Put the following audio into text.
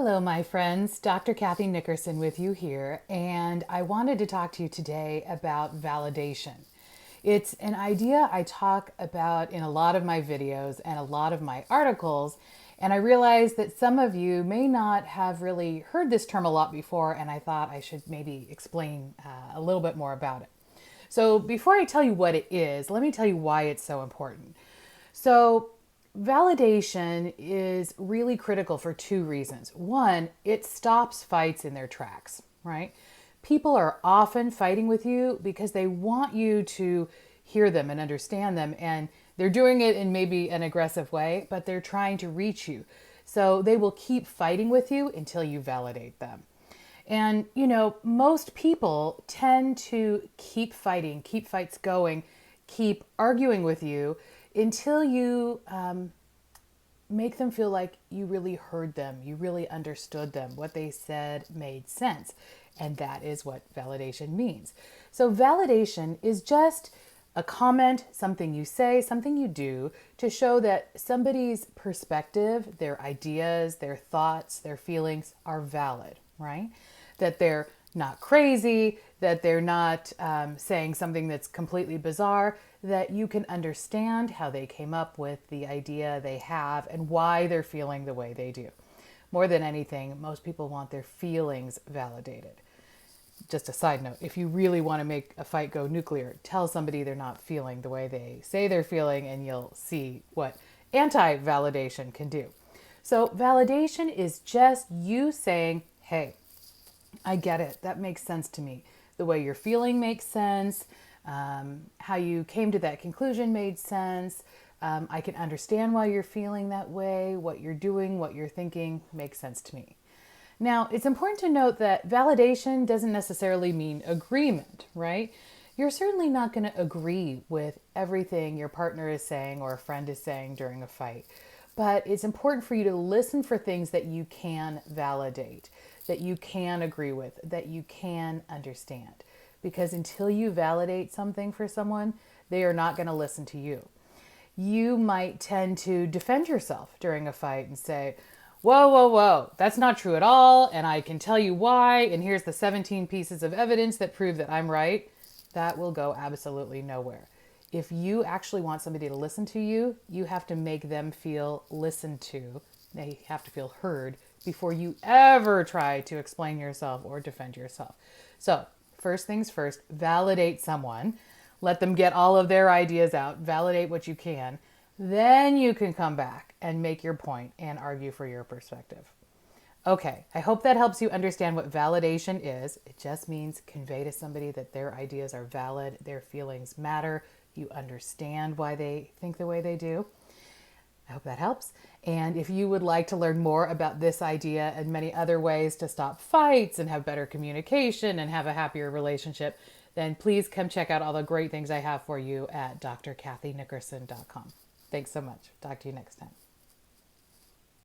Hello, my friends. Dr. Kathy Nickerson with you here, and I wanted to talk to you today about validation. It's an idea I talk about in a lot of my videos and a lot of my articles, and I realize that some of you may not have really heard this term a lot before, and I thought I should maybe explain a little bit more about it. So before I tell you what it is, let me tell you why it's so important. So validation is really critical for two reasons. One, it stops fights in their tracks, right? People are often fighting with you because they want you to hear them and understand them, and they're doing it in maybe an aggressive way, but they're trying to reach you. So they will keep fighting with you until you validate them. And, most people tend to keep fighting, keep fights going, keep arguing with you until you make them feel like you really heard them, you really understood them, what they said made sense. And that is what validation means. So validation is just a comment, something you say, something you do to show that somebody's perspective, their ideas, their thoughts, their feelings are valid, right? That they're not crazy, that they're not saying something that's completely bizarre, that you can understand how they came up with the idea they have and why they're feeling the way they do. More than anything, most people want their feelings validated. Just a side note, if you really want to make a fight go nuclear, tell somebody they're not feeling the way they say they're feeling, and you'll see what anti-validation can do. So validation is just you saying, hey, I get it. That makes sense to me. The way you're feeling makes sense. How you came to that conclusion made sense. I can understand why you're feeling that way. What you're doing, what you're thinking makes sense to me. Now, it's important to note that validation doesn't necessarily mean agreement, right? You're certainly not going to agree with everything your partner is saying or a friend is saying during a fight. But it's important for you to listen for things that you can validate, that you can agree with, that you can understand. Because until you validate something for someone, they are not going to listen to you. You might tend to defend yourself during a fight and say, whoa, whoa, whoa, that's not true at all, and I can tell you why, and here's the 17 pieces of evidence that prove that I'm right. That will go absolutely nowhere. If you actually want somebody to listen to you, you have to make them feel listened to. They have to feel heard before you ever try to explain yourself or defend yourself. So, first things first, validate someone. Let them get all of their ideas out. Validate what you can. Then you can come back and make your point and argue for your perspective. Okay, I hope that helps you understand what validation is. It just means convey to somebody that their ideas are valid, their feelings matter, you understand why they think the way they do. I hope that helps. And if you would like to learn more about this idea and many other ways to stop fights and have better communication and have a happier relationship, then please come check out all the great things I have for you at drkathynickerson.com. Thanks so much. Talk to you next time.